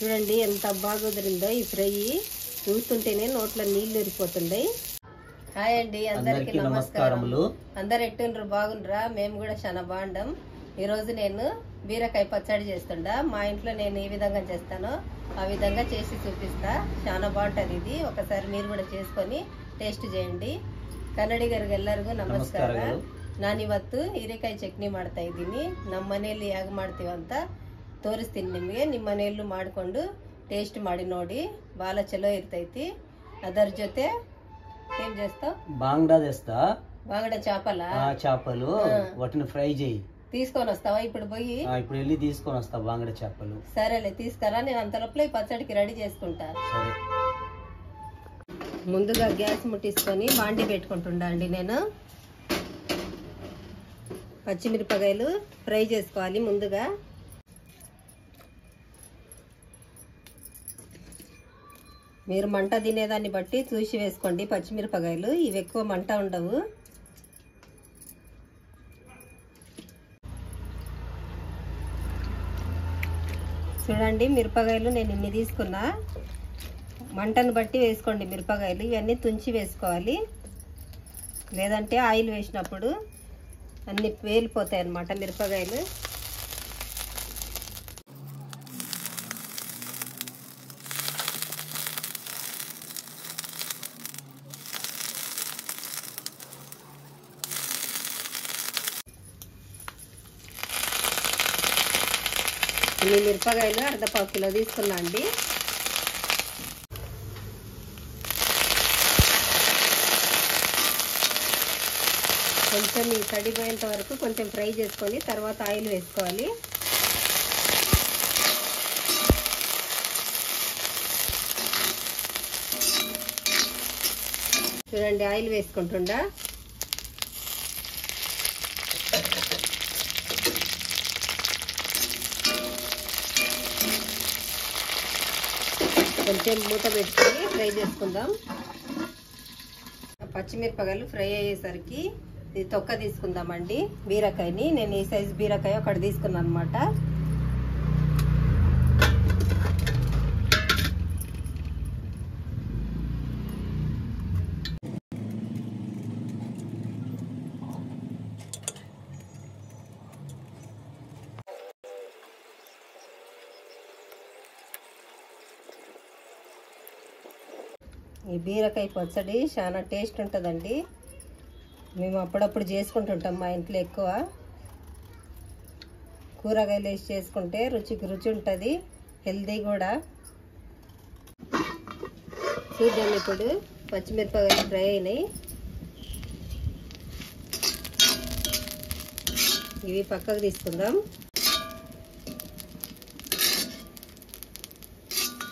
చూడండి ఎంత బాగా కుదిరిందో ఈ ఫ్రై. చూస్తుంటేనే నోట్లో నీళ్లు ఊరిపోతున్నాయి. హాయ్ అండి, అందరికి నమస్కారములు. అందరు ఎట్టుండ్రు, బాగుండ్రా? మేము కూడా చాలా బాగుండం. ఈరోజు నేను బీరకాయ పచ్చడి చేస్తుండా. మా ఇంట్లో నేను ఏ విధంగా చేస్తానో ఆ విధంగా చేసి చూపిస్తా. చాలా బాగుంటుంది ఇది. ఒకసారి మీరు కూడా చేసుకొని టేస్ట్ చేయండి. ಕನ್ನಡಿಗರಿಗೆ ಎಲ್ಲರಿಗೂ ನಮಸ್ಕಾರ. ನಾನಿವತ್ತು ಹೀರೆಕಾಯಿ ಚಟ್ನಿ ಮಾಡ್ತಾ ಇದ್ದೀನಿ. ನಮ್ಮ ಮನೆಯಲ್ಲಿ ಹೇಗೆ ಮಾಡ್ತೀವಿ ಅಂತ ತೋರಿಸ್ತೀನಿ ನಿಮಗೆ. ನಿಮ್ಮ ಮನೆಯಲ್ಲೂ ಮಾಡಿಕೊಂಡು ಟೇಸ್ಟ್ ಮಾಡಿ ನೋಡಿ, ಭಾಳ ಚಲೋ ಇರ್ತೈತಿ. ಅದರ ಜೊತೆ ఏం చేస్తావు? బాంగడా చేస్తా. బాంగడా చేపలు వాటిని ఫ్రై చేయి. తీసుకొని వస్తావా? ఇప్పుడు పోయి ఇప్పుడు వెళ్ళి తీసుకొని వస్తా బాంగడా చేపలు. సరేలే, తీసుకురా. నేను అంతలోపల ఈ పచ్చడికి రెడీ చేసుకుంటా. సరే. ముందుగా గ్యాస్ ముట్టించుకొని బాండి పెట్టుకుంటుండా అండి. నేను పచ్చిమిరపకాయలు ఫ్రై చేసుకోవాలి ముందుగా. మీరు మంట తినేదాన్ని బట్టి చూసి వేసుకోండి పచ్చిమిరపకాయలు. ఇవి ఎక్కువ మంట ఉండవు. చూడండి, మిరపకాయలు నేను ఇన్ని తీసుకున్నా. మంటను బట్టి వేసుకోండి మిరపకాయలు. ఇవన్నీ తుంచి వేసుకోవాలి, లేదంటే ఆయిల్ వేసినప్పుడు అన్ని వేలిపోతాయి అన్నమాట మిరపకాయలు. ఇన్ని మిరపకాయలు అర్ధపావు కిలో తీసుకున్నా అండి. కొంచెం ఈ తడిపోయేంత వరకు కొంచెం ఫ్రై చేసుకొని తర్వాత ఆయిల్ వేసుకోవాలి. చూడండి, ఆయిల్ వేసుకుంటుండా. కొంచెం మూత పెట్టుకొని ఫ్రై చేసుకుందాం. పచ్చిమిరపకాయలు ఫ్రై అయ్యేసరికి ఇది తొక్క తీసుకుందామండి. బీరకాయని నేను ఈ సైజు బీరకాయ ఒకటి తీసుకున్నాను అనమాట. ఈ బీరకాయ పచ్చడి చాలా టేస్ట్ ఉంటుందండి. మేము అప్పుడప్పుడు చేసుకుంటుంటాం మా ఇంట్లో. ఎక్కువ కూరగాయలు వేసి చేసుకుంటే రుచికి రుచి ఉంటుంది, హెల్దీ కూడా. చూద్దాం, ఇప్పుడు పచ్చిమిరపకాయలు ఫ్రై అయినాయి. ఇవి పక్కకు తీసుకుందాం.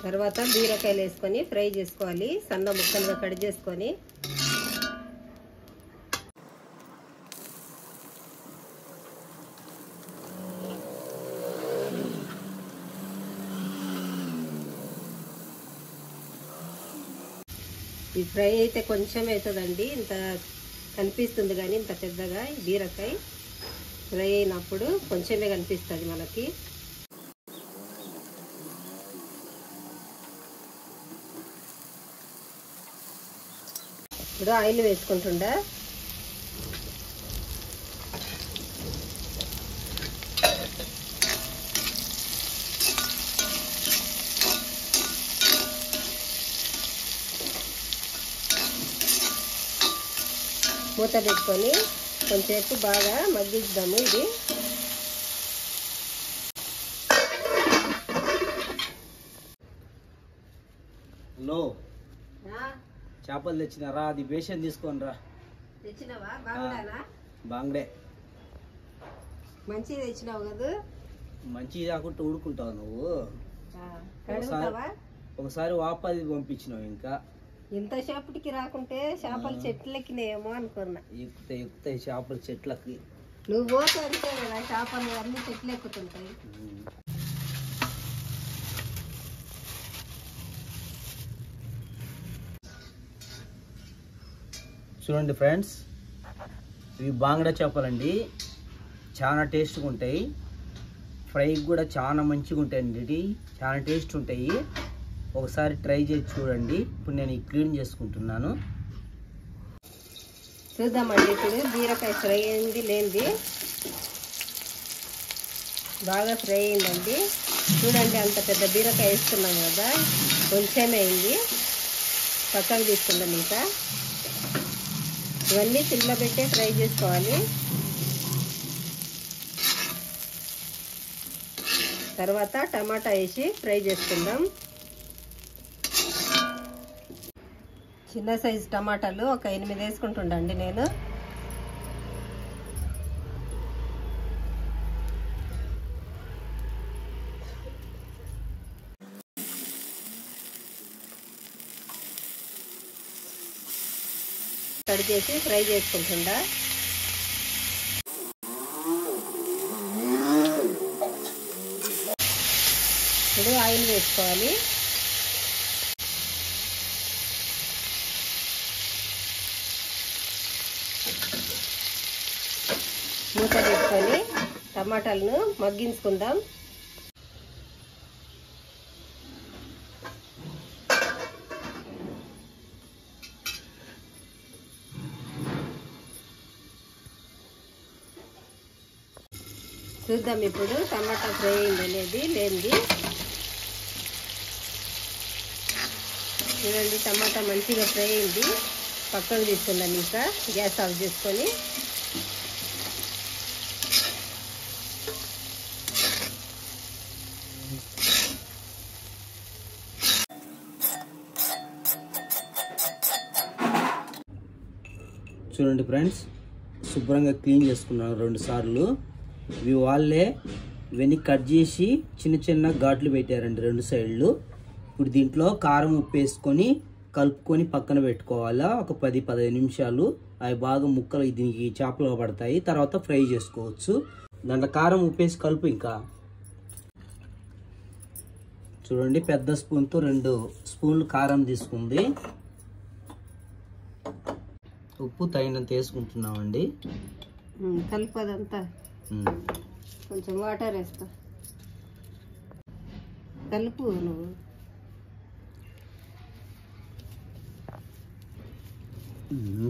తర్వాత బీరకాయలు వేసుకొని ఫ్రై చేసుకోవాలి, సన్న ముక్కలుగా కట్ చేసుకొని. ఈ ఫ్రై అయితే కొంచెం అవుతుందండి, ఇంత కనిపిస్తుంది కానీ ఇంత పెద్దగా. ఈ బీరకాయ ఫ్రై అయినప్పుడు కొంచెమే కనిపిస్తుంది మనకి. ఇప్పుడు ఆయిల్ వేసుకుంటుండా. మూత పెట్టుకొని కొంచెంసేపు బాగా మగ్గిద్దాము. ఇది హలో, చేపలు తెచ్చినారా? అది బేషన్ తీసుకొని రా. తెచ్చినావా? బాగుండానా? బాంగడే మంచిగా తెచ్చినావు కదా. మంచిగా కాకుండా ఊడుకుంటావు నువ్వు. కడుగుతావా? ఒకసారి వాపది పంపించినావు. ఇంకా ఇంతసేపటికి రాకుంటే చేపలు చెట్లెక్కినాయేమో అనుకున్నా. ఎక్కుతాయి చేపలు చెట్లకి. నువ్వు పోతే అంతే కదా, చేపలు అన్ని చెట్లు ఎక్కుతుంటాయి. చూడండి ఫ్రెండ్స్, ఇవి బాంగడా చేపలండి. చాలా టేస్ట్గా ఉంటాయి. ఫ్రైకి కూడా చాలా మంచిగా ఉంటాయండి. ఇది చాలా టేస్ట్ ఉంటాయి. ఒకసారి ట్రై చేసి చూడండి. ఇప్పుడు నేను క్లీన్ చేసుకుంటున్నాను. చూద్దామండి ఇప్పుడు బీరకాయ ఫ్రై అయింది లేనిది. బాగా ఫ్రై అయిందండి. చూడండి, అంత పెద్ద బీరకాయ వేస్తున్నాం కదా, కొంచెమే అయింది. పక్కకు తీసుకుందాం. ఇంకా ఇవన్నీ సిమ్లో పెట్టే ఫ్రై చేసుకోవాలి. తర్వాత టమాటా వేసి ఫ్రై చేసుకుందాం. చిన్న సైజు టమాటాలు ఒక 8 వేసుకుంటుండండి నేను. కట్ చేసి ఫ్రై చేసుకుంటుండా. ఇప్పుడు ఆయిల్ వేసుకోవాలి. మూత పెట్టుకొని టమాటాలను మగ్గించుకుందాం. చూద్దాం ఇప్పుడు టమాటా ఫ్రై అయింది అనేది లేనిది. చూడండి, టమాటా మంచిగా ఫ్రై అయింది. పక్కకు తీసుకుందాం. ఇంకా గ్యాస్ ఆఫ్ చేసుకొని చూడండి ఫ్రెండ్స్, శుభ్రంగా క్లీన్ చేసుకున్నాను 2 సార్లు. ఇవి వాళ్ళే ఇవన్నీ కట్ చేసి చిన్న చిన్న ఘాట్లు పెట్టారండి 2 సైడ్లు. ఇప్పుడు దీంట్లో కారం ఉప్పు వేసుకొని కలుపుకొని పక్కన పెట్టుకోవాలా ఒక 10-15 నిమిషాలు. అవి బాగా ముక్కలు దీనికి చేపలు పడతాయి. తర్వాత ఫ్రై చేసుకోవచ్చు. దాంట్లో కారం ఉప్పు వేసి కలుపు. ఇంకా చూడండి, పెద్ద స్పూన్తో 2 స్పూన్లు కారం తీసుకుంది. ఉప్పు తగినంత వేసుకుంటున్నామండి. కలుపదంతా. కొంచెం వాటర్ వేస్తా. కలుపు నువ్వు.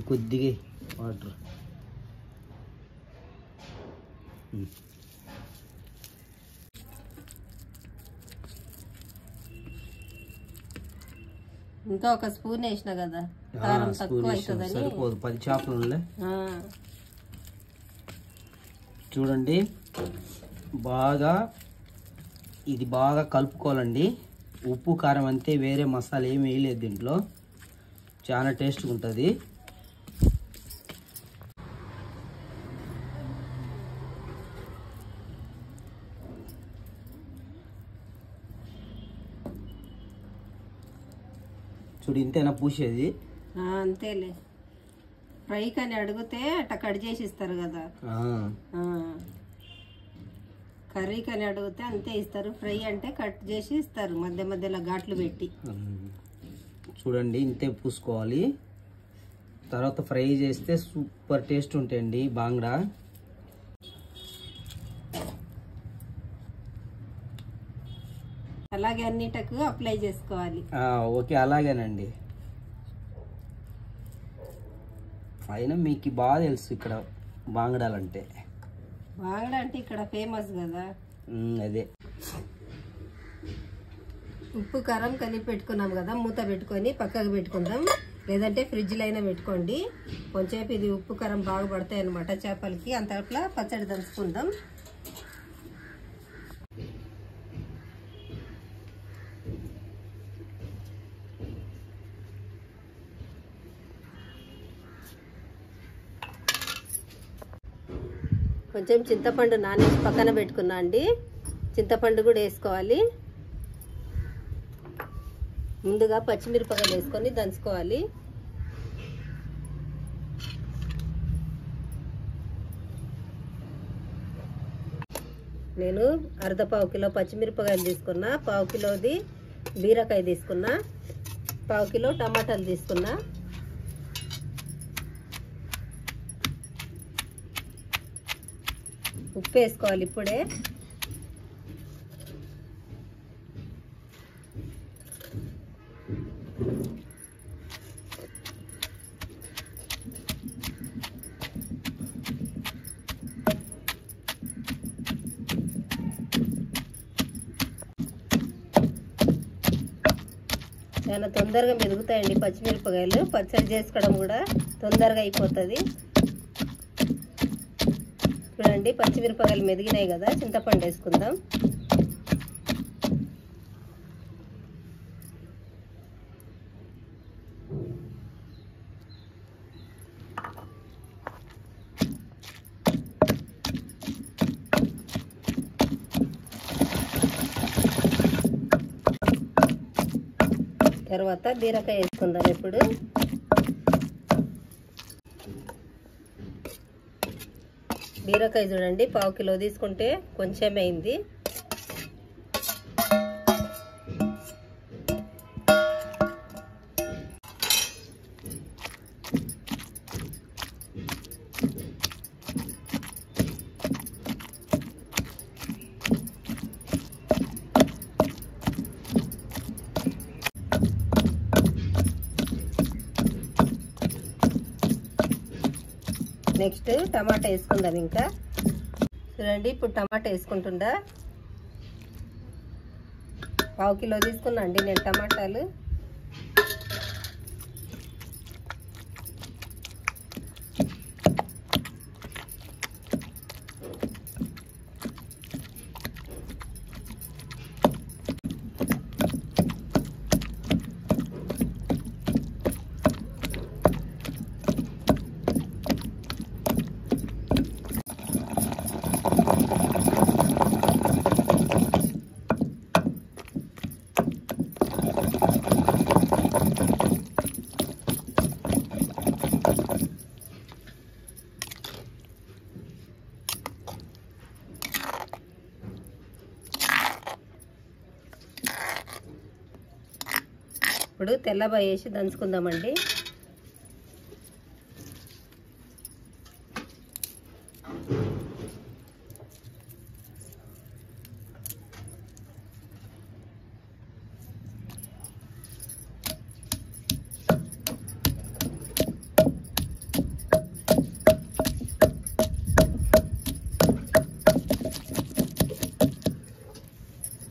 కొద్దిగా వాటర్. ఇంకా ఒక స్పూన్ వేసిన కదా, కారం తక్కువ అవుతుందని. సరిపోదు, 10 చేపలు. చూడండి, ఇది బాగా కలుపుకోవాలండి. ఉప్పు కారం అంతే, వేరే మసాలా ఏమి వేయలేదు దీంట్లో. చాలా టేస్ట్గా ఉంటుంది. చూడు, ఇంతేనా పూసేది? అంతేలే. ఫ్రై కానీ అడిగితే అట్లా కట్ చేసి ఇస్తారు కదా. కర్రీ కానీ అడిగితే అంతే ఇస్తారు. ఫ్రై అంటే కట్ చేసి ఇస్తారు, మధ్య మధ్యలో ఘాట్లు పెట్టి. చూడండి, ఇంతే పూసుకోవాలి. తర్వాత ఫ్రై చేస్తే సూపర్ టేస్ట్ ఉంటాయండి బాంగ్డా. అలాగే అన్నిటకు అప్లై చేసుకోవాలి. ఓకే, అలాగేనండి. అయినా మీకు బాగా తెలుసు ఇక్కడ బాంగడాలంటే. బాంగడా అంటే ఇక్కడ ఫేమస్ కదా. అదే. ఉప్పు కారం కలిపి పెట్టుకున్నాం కదా, మూత పెట్టుకొని పక్కకు పెట్టుకుందాం. లేదంటే ఫ్రిడ్జ్లో అయినా పెట్టుకోండి. కొంచెంసేపు ఇది ఉప్పు కారం బాగా పడతాయి అన్నమాట చేపలకి. అంతట్లా పచ్చడి దంచుకుందాం. కొంచెం చింతపండు నానేసి పక్కన పెట్టుకున్నా అండి. చింతపండు కూడా వేసుకోవాలి. ముందుగా పచ్చిమిరపకాయలు వేసుకొని దంచుకోవాలి. నేను 1/2 కిలో పచ్చిమిరపకాయలు తీసుకున్నా, 1/2 కిలోది బీరకాయ తీసుకున్నా, 1/2 కిలో టమాటాలు తీసుకున్నా. ఉప్పు వేసుకోవాలి ఇప్పుడే. చాలా తొందరగా మెదుగుతాయండి పచ్చిమిరపకాయలు. పచ్చడి చేసుకోవడం కూడా తొందరగా అయిపోతుంది. చూడండి పచ్చిమిరపకాయలు మెదిగినాయి కదా, చింతపండు వేసుకుందాం. తర్వాత బీరకాయ వేసుకుందాం. ఇప్పుడు బీరకాయ చూడండి 1/2 కిలో తీసుకుంటే కొంచెం అయింది. నెక్స్ట్ టమాటా వేసుకుందాం. ఇంకా చూడండి ఇప్పుడు టమాటా వేసుకుంటుండా. 1/2 కిలో తీసుకున్నా అండి నేను టమాటాలు. ఇప్పుడు తెల్లబాయి వేసి దంచుకుందామండి.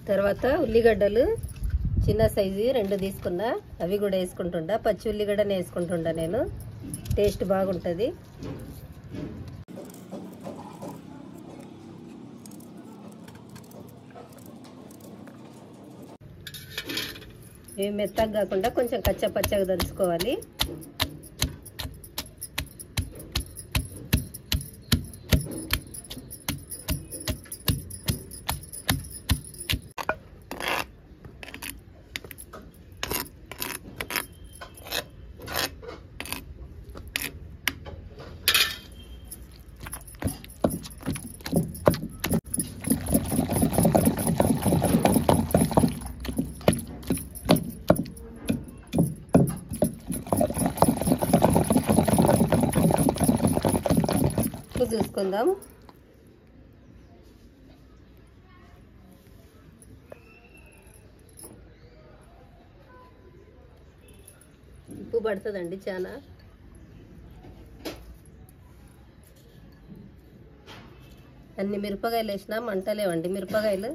తర్వాత ఉల్లిగడ్డలు చిన్న సైజు 2 తీసుకున్నా, అవి కూడా వేసుకుంటుండా. పచ్చి ఉల్లిగడ్డనే వేసుకుంటుండా నేను, టేస్ట్ బాగుంటుంది. ఇవి మెత్తగా కాకుండా కొంచెం కచ్చా పచ్చగా దంచుకోవాలి. చూసుకుందాం. ఉప్పు పడుతుందండి చాలా. అన్ని మిరపకాయలు వేసినా మంటలేవండి మిరపకాయలు.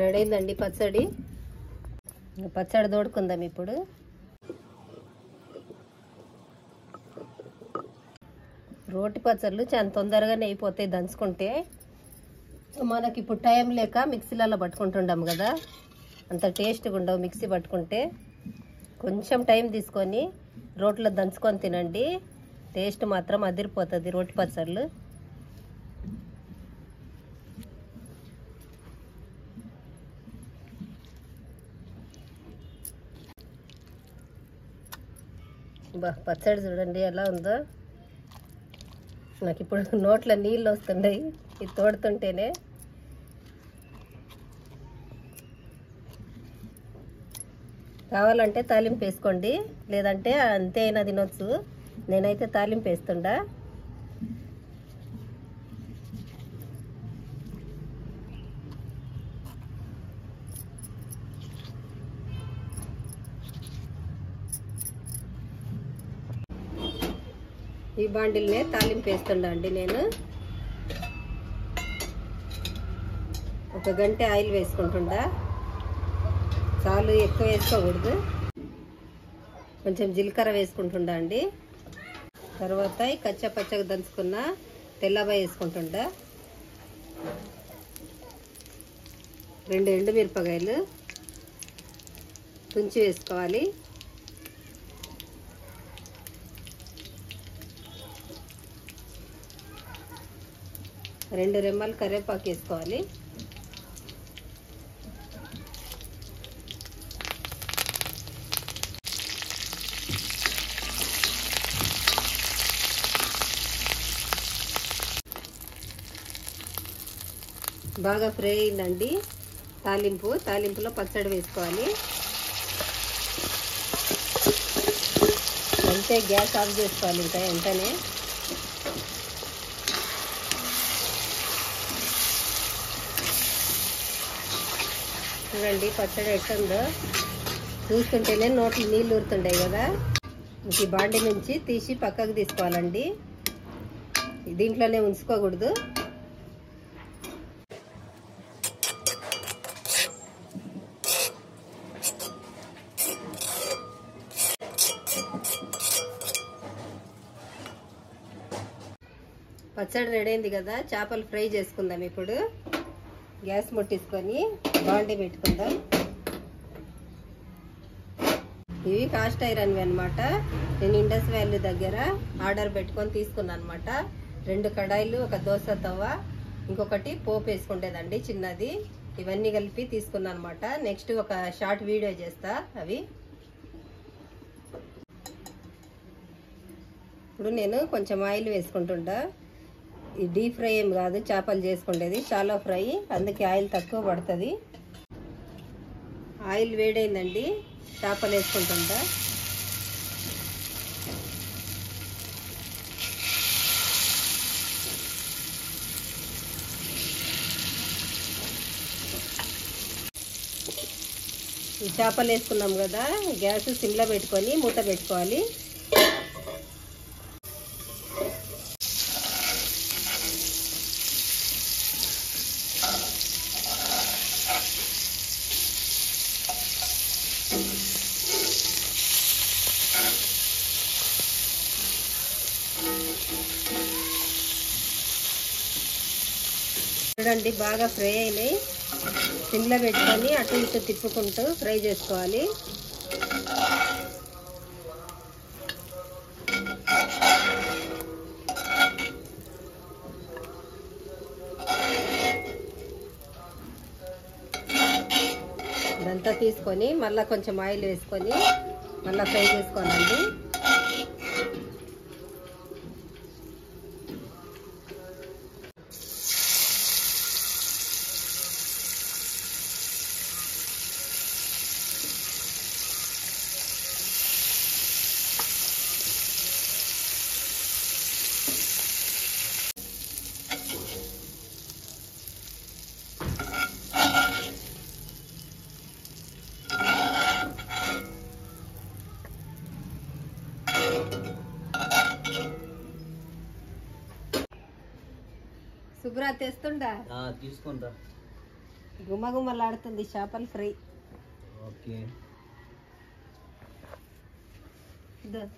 రెడీ అయిందండి పచ్చడి. పచ్చడి తోడుకుందాం ఇప్పుడు. రోటి పచ్చళ్ళు చాలా తొందరగానే అయిపోతాయి దంచుకుంటే. మనకి ఇప్పుడు టైం లేక మిక్సీలలో పట్టుకుంటుంటాం కదా, అంత టేస్ట్గా ఉండవు మిక్సీ పట్టుకుంటే. కొంచెం టైం తీసుకొని రోట్లో దంచుకొని తినండి, టేస్ట్ మాత్రం అదిరిపోతుంది రోటి పచ్చళ్ళు. పచ్చడి చూడండి ఎలా ఉందో. నాకు ఇప్పుడు నోట్లో నీళ్ళు వస్తున్నాయి ఇది తోడుతుంటేనే. కావాలంటే తాలింపు వేసుకోండి, లేదంటే అంతే అయినా తినొచ్చు. నేనైతే తాలింపు వేస్తుండా. ఈ బాండిల్నే తాలింపు వేస్తుండా అండి నేను. 1 గంట ఆయిల్ వేసుకుంటుండా, చాలు ఎక్కువ వేసుకోకూడదు. కొంచెం జీలకర్ర వేసుకుంటుండా అండి. తర్వాత ఈ కచ్చా పచ్చగా దంచుకున్న తెల్లబాయి వేసుకుంటుండా, 2 ఎండుమిరపకాయలు తుంచి వేసుకోవాలి. రెండు రెమ్మలు కరివేపాకు వేసుకోవాలి. బాగా ఫ్రై అయిందండి. తాలింపులో పచ్చడి వేసుకోవాలి. అంతే, గ్యాస్ ఆఫ్ చేసుకోవాలి ఇంకా వెంటనే. చూడండి పచ్చడి ఎట్టుందో, చూస్తుంటేనే నోట్లు నీళ్ళు ఊరుతుంటాయి కదా. ఈ బాండి నుంచి తీసి పక్కకు తీసుకోవాలండి, దీంట్లోనే ఉంచుకోకూడదు. పచ్చడి రెడీ అయింది కదా, చేపలు ఫ్రై చేసుకుందాం. ఇప్పుడు గ్యాస్ ముట్టించుకొని బాండి పెట్టుకుందాం. ఇవి కాస్ట్ ఐరన్వి అనమాట. నేను ఇండస్ వ్యాలీ దగ్గర ఆర్డర్ పెట్టుకొని తీసుకున్నాను అనమాట. 2 కడాయిలు, 1 దోశ తవ్వ, ఇంకొకటి పోపు వేసుకుంటేదండి చిన్నది. ఇవన్నీ కలిపి తీసుకున్నాను అనమాట. నెక్స్ట్ ఒక షార్ట్ వీడియో చేస్తా అవి. ఇప్పుడు నేను కొంచెం ఆయిల్ వేసుకుంటుంటా. ఈ డీప్ ఫ్రై ఏం కాదు, చేపలు చేసుకుంటేది చాలా ఫ్రై, అందుకే ఆయిల్ తక్కువ పడుతుంది. ఆయిల్ వేడైందండి, చేపలు వేసుకుంటుంటా. ఈ చేపలు వేసుకున్నాం కదా, గ్యాస్ సిమ్లో పెట్టుకొని మూత పెట్టుకోవాలి. చూడండి బాగా ఫ్రై అయినాయి. సిమ్లో పెట్టుకొని అటు ఇటు తిప్పుకుంటూ ఫ్రై చేసుకోవాలి. ఇదంతా తీసుకొని మళ్ళీ కొంచెం ఆయిల్ వేసుకొని మళ్ళీ ఫ్రై చేసుకోవాలండి. శుభ్రా తెస్తుండా, తీసుకుంటా. గుమ్మగుమ్మలాడుతుంది చేపల ఫ్రై. ఓకే,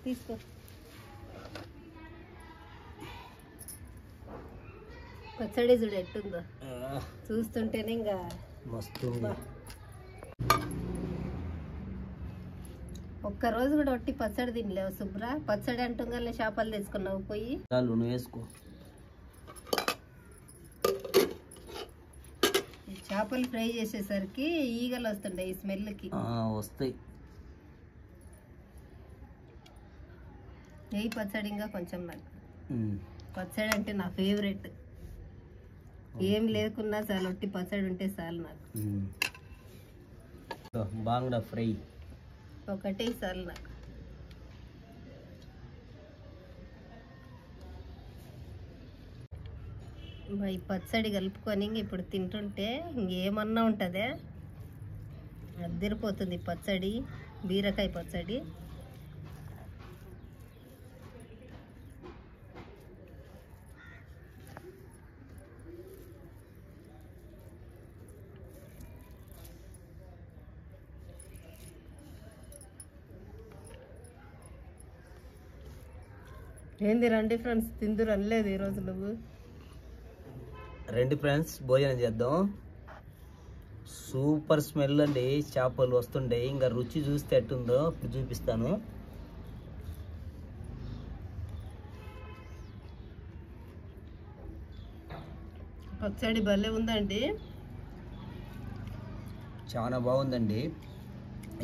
తీసుకో. పచ్చడి చూడు ఎట్టుందో, చూస్తుంటేనే ఇంకా మస్తు. ఒక్కరోజు కూడా ఒట్టి పచ్చడి తినలేవు శుభ్ర. పచ్చడి అంటుంగానే చేపలు తెచ్చుకున్నావు పోయి. నువ్వు వేసుకో. చేపలు ఫ్రై చేసేసరికి ఈగలు వస్తుంటాయి, ఈ స్మెల్కి వస్తాయి. నెయ్యి పచ్చడి ఇంకా కొంచెం నాకు పచ్చడి అంటే నా ఫేవరెట్. ఏం లేకున్నా చాలు, ఒట్టి పచ్చడి ఉంటే చాలు నాకు. బాంగడా ఫ్రై ఒకటే చాలు నాకు. ఈ పచ్చడి కలుపుకొని ఇప్పుడు తింటుంటే ఇంకేమన్నా ఉంటుందే, అదిరిపోతుంది పచ్చడి. బీరకాయ పచ్చడి ఏంది రండి ఫ్రెండ్స్, తిందురు అనలేదు ఈరోజు నువ్వు. రండి ఫ్రెండ్స్, భోజనం చేద్దాం. సూపర్ స్మెల్ అండి, చేపలు వస్తుండే. ఇంకా రుచి చూస్తే ఎట్టుందో ఇప్పుడు చూపిస్తాను. పచ్చడి భలే ఉందండి, చాలా బాగుందండి.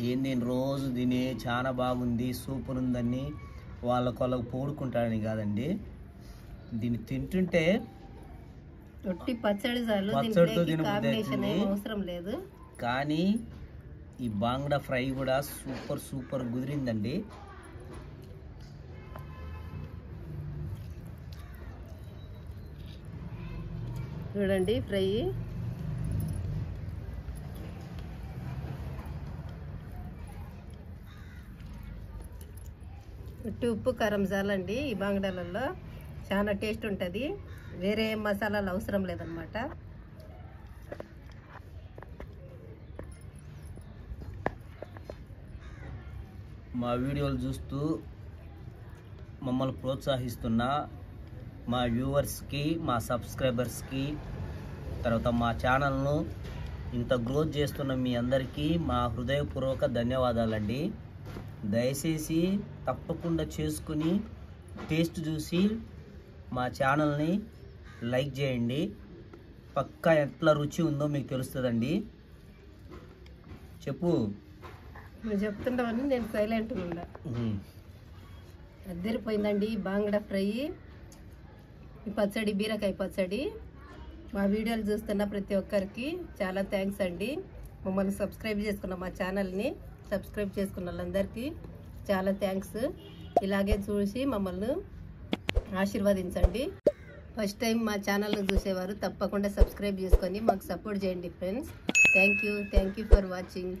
ఏంది నేను రోజు తిని చాలా బాగుంది సూపర్ ఉందని వాళ్ళకు పోడుకుంటారని కాదండి, దీన్ని తింటుంటే రొట్టి పచ్చడి చాలు, పచ్చడితో కాంబినేషన్ ఏం అవసరం లేదు. కానీ ఈ బాంగ్డా ఫ్రై కూడా సూపర్ సూపర్ కుదిరిందండి. చూడండి ఫ్రై. ఉప్పు కారం చాలండి, ఈ బాంగడాలలో చాలా టేస్ట్ ఉంటుంది. వేరే మసాలాలు అవసరం లేదన్నమాట. మా వీడియోలు చూస్తూ మమ్మల్ని ప్రోత్సహిస్తున్న మా వ్యూవర్స్కి, మా సబ్స్క్రైబర్స్కి, తర్వాత మా ఛానల్ను ఇంత గ్రోత్ చేస్తున్న మీ అందరికీ మా హృదయపూర్వక ధన్యవాదాలండి. దయచేసి తప్పకుండా చేసుకుని టేస్ట్ చూసి మా ఛానల్ని లైక్ చేయండి. పక్కా ఎట్లా రుచి ఉందో మీకు తెలుస్తుందండి. చెప్పు. నువ్వు చెప్తుండవని నేను సైలెంట్ ఉండా. అద్దరిపోయిందండి బాంగడా ఫ్రై, ఈ పచ్చడి, బీరకాయ పచ్చడి. మా వీడియోలు చూస్తున్న ప్రతి ఒక్కరికి చాలా థ్యాంక్స్ అండి. మమ్మల్ని సబ్స్క్రైబ్ చేసుకున్న మా ఛానల్ని సబ్స్క్రైబ్ చేసుకున్న వాళ్ళందరికీ చాలా థ్యాంక్స్. ఇలాగే చూసి మమ్మల్ని ఆశీర్వదించండి. ఫస్ట్ టైం మా ఛానల్ని చూసేవారు తప్పకుండా సబ్స్క్రైబ్ చేసుకొని మాకు సపోర్ట్ చేయండి friends. Thank you for watching.